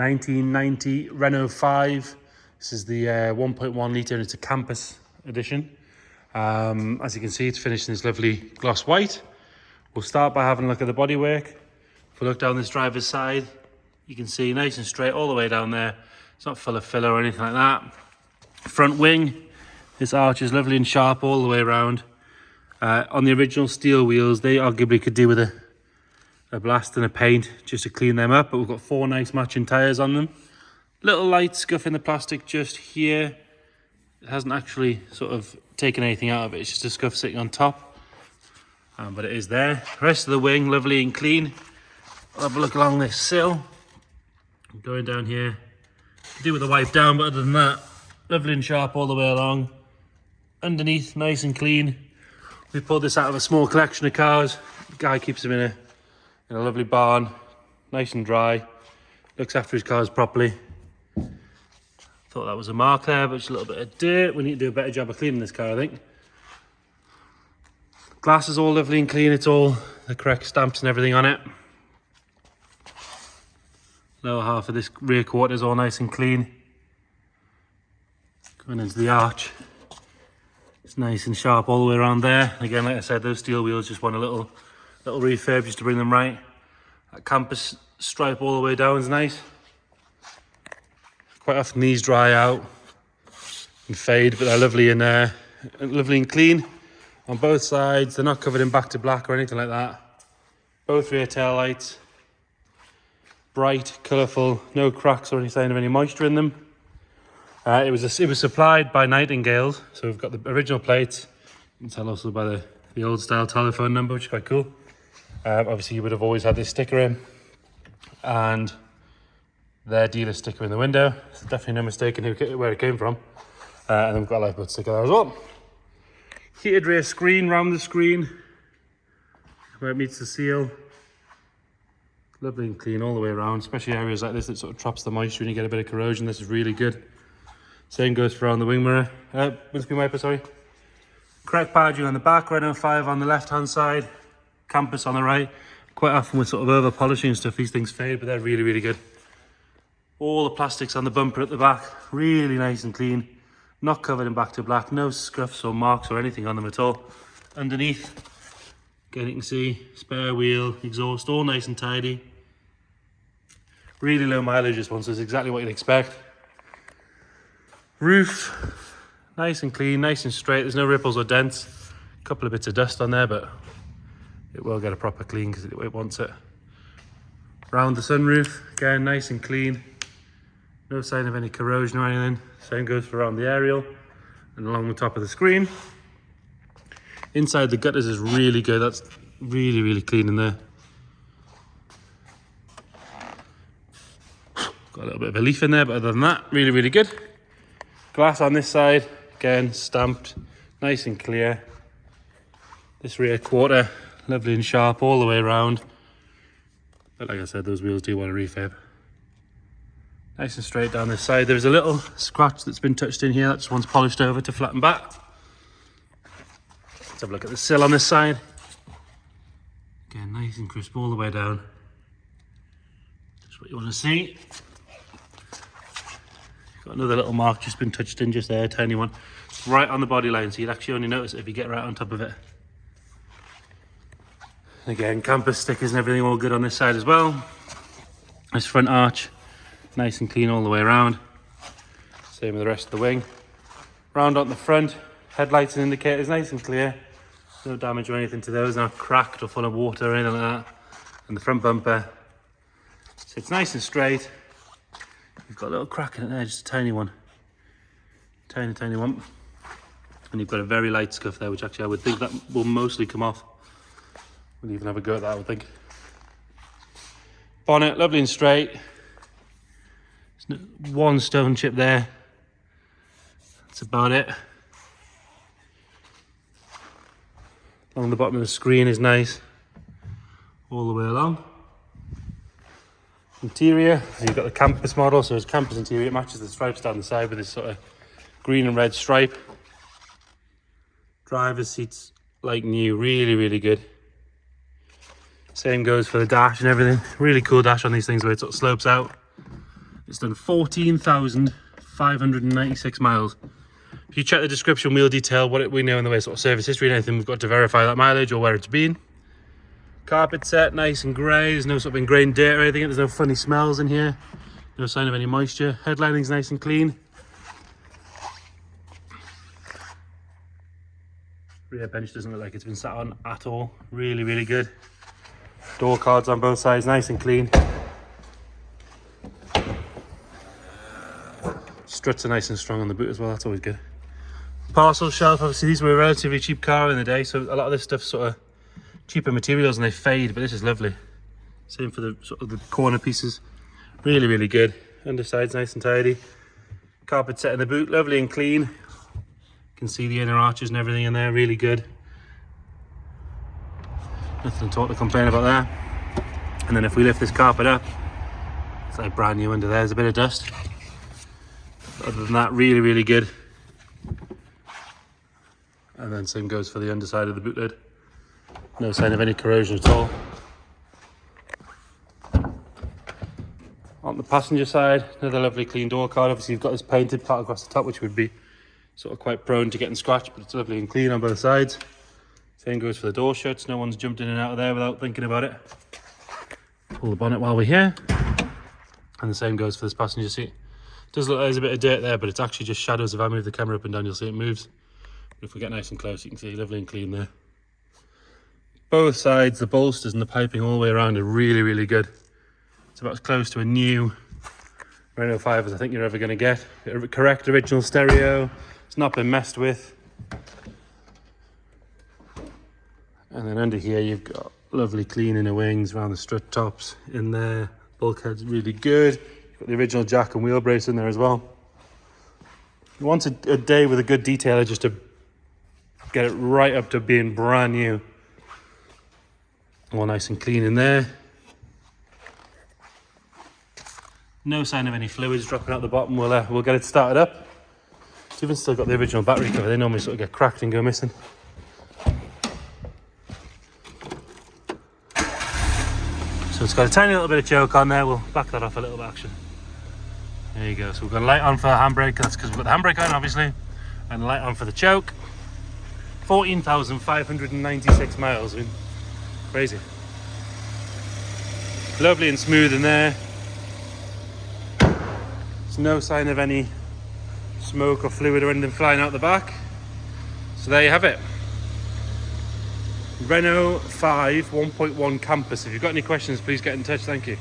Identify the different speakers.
Speaker 1: 1990 Renault 5. This is the 1.1 litre and it's a Campus edition. As you can see, it's finished in this lovely gloss white. We'll start by having a look at the bodywork. If we look down this driver's side, you can see nice and straight all the way down there. It's not full of filler or anything like that. Front wing, this arch is lovely and sharp all the way around. On the original steel wheels, they arguably could do with a blast and a paint just to clean them up, but we've got 4 nice matching tyres on them. Little light scuff in the plastic just here. It hasn't actually sort of taken anything out of it, it's just a scuff sitting on top. But it is there. The rest of the wing, lovely and clean. I'll have a look along this sill. Going down here, do with a wipe down, but other than that, lovely and sharp all the way along. Underneath, nice and clean. We pulled this out of a small collection of cars. The guy keeps them in a lovely barn, nice and dry. Looks after his cars properly. Thought that was a mark there, but just a little bit of dirt. We need to do a better job of cleaning this car, I think. Glass is all lovely and clean. It's all the correct stamps and everything on it. Lower half of this rear quarter is all nice and clean. Going into the arch, it's nice and sharp all the way around there. Again, like I said, those steel wheels just want a little refurb just to bring them right. That Campus stripe all the way down is nice. Quite often these dry out and fade, but they're lovely and clean on both sides. They're not covered in back to black or anything like that. Both rear tail lights, bright, colourful, no cracks or any sign of any moisture in them. It was supplied by Nightingales, so we've got the original plates. You can tell also by the old style telephone number, which is quite cool. Obviously you would have always had this sticker in, and their dealer sticker in the window. There's definitely no mistake in where it came from. And then we've got a lifeboat sticker there as well. Heated rear screen, round the screen, where it meets the seal. Lovely and clean all the way around, especially areas like this that sort of traps the moisture and you get a bit of corrosion. This is really good. Same goes for around the wing mirror, windscreen wiper, sorry. Correct badging on the back, Renault 5 on the left hand side, Campus on the right. Quite often with sort of over polishing and stuff, these things fade, but they're really, really good. All the plastics on the bumper at the back, really nice and clean. Not covered in back to black, no scuffs or marks or anything on them at all. Underneath, again you can see, spare wheel, exhaust, all nice and tidy. Really low mileage this one, so it's exactly what you'd expect. Roof, nice and clean, nice and straight. There's no ripples or dents. A couple of bits of dust on there, but it will get a proper clean because it wants it. Round the sunroof, again, nice and clean. No sign of any corrosion or anything. Same goes for around the aerial and along the top of the screen. Inside the gutters is really good. That's really, really clean in there. Got a little bit of a leaf in there, but other than that, really, really good. Glass on this side, again, stamped, nice and clear. This rear quarter, lovely and sharp all the way around. But like I said, those wheels do want a refurb. Nice and straight down this side. There's a little scratch that's been touched in here. That just wants polished over to flatten back. Let's have a look at the sill on this side. Again, nice and crisp all the way down. Just what you want to see. Got another little mark just been touched in just there, a tiny one. Right on the body line, so you'd actually only notice it if you get right on top of it. Again, Campus stickers and everything all good on this side as well. This front arch, nice and clean all the way around. Same with the rest of the wing. Round on the front, headlights and indicators nice and clear. No damage or anything to those, not cracked or full of water or anything like that. And the front bumper sits nice and straight. You've got a little crack in it there, just a tiny one. Tiny, tiny one. And you've got a very light scuff there, which actually I would think that will mostly come off. We'll even have a go at that, I would think. Bonnet, lovely and straight. There's one stone chip there. That's about it. Along the bottom of the screen is nice. All the way along. Interior, so you've got the Campus model, so it's Campus interior. It matches the stripes down the side with this sort of green and red stripe. Driver's seats like new, really, really good. Same goes for the dash and everything. Really cool dash on these things where it sort of slopes out. It's done 14,596 miles. If you check the description, we'll detail what we know in the way of sort of service history and anything we've got to verify that mileage or where it's been. Carpet set, nice and grey. There's no sort of ingrained dirt or anything. There's no funny smells in here. No sign of any moisture. Headlining's nice and clean. Rear bench doesn't look like it's been sat on at all. Really, really good. Door cards on both sides, nice and clean. Struts are nice and strong on the boot as well, that's always good. Parcel shelf, obviously these were a relatively cheap car in the day, so a lot of this stuff's sort of cheaper materials and they fade, but this is lovely. Same for the sort of the corner pieces. Really, really good. Underside's nice and tidy. Carpet set in the boot, lovely and clean. You can see the inner arches and everything in there, really good. Nothing at all to complain about there. And then if we lift this carpet up, it's like brand new under there. There's a bit of dust. Other than that, really, really good. And then same goes for the underside of the boot lid. No sign of any corrosion at all. On the passenger side, another lovely clean door card. Obviously you've got this painted part across the top, which would be sort of quite prone to getting scratched, but it's lovely and clean on both sides. Same goes for the door shuts. No one's jumped in and out of there without thinking about it. Pull the bonnet while we're here. And the same goes for this passenger seat. Does look like there's a bit of dirt there, but it's actually just shadows. If I move the camera up and down, you'll see it moves. But if we get nice and close, you can see lovely and clean there. Both sides, the bolsters and the piping all the way around are really, really good. It's about as close to a new Renault 5 as I think you're ever going to get. Correct original stereo. It's not been messed with. And then under here you've got lovely clean inner wings around the strut tops in there. Bulkhead's really good. Got the original jack and wheel brace in there as well. You want a day with a good detailer just to get it right up to being brand new. All nice and clean in there. No sign of any fluids dropping out the bottom. We'll get it started up. It's even still got the original battery cover. They normally sort of get cracked and go missing. So it's got a tiny little bit of choke on there. We'll back that off a little bit actually. There you go. So we've got a light on for the handbrake. That's because we've got the handbrake on, obviously. And a light on for the choke. 14,596 miles. I mean, crazy. Lovely and smooth in there. There's no sign of any smoke or fluid or anything flying out the back. So there you have it. Renault 5 1.1 Campus. If you've got any questions, please get in touch. Thank you.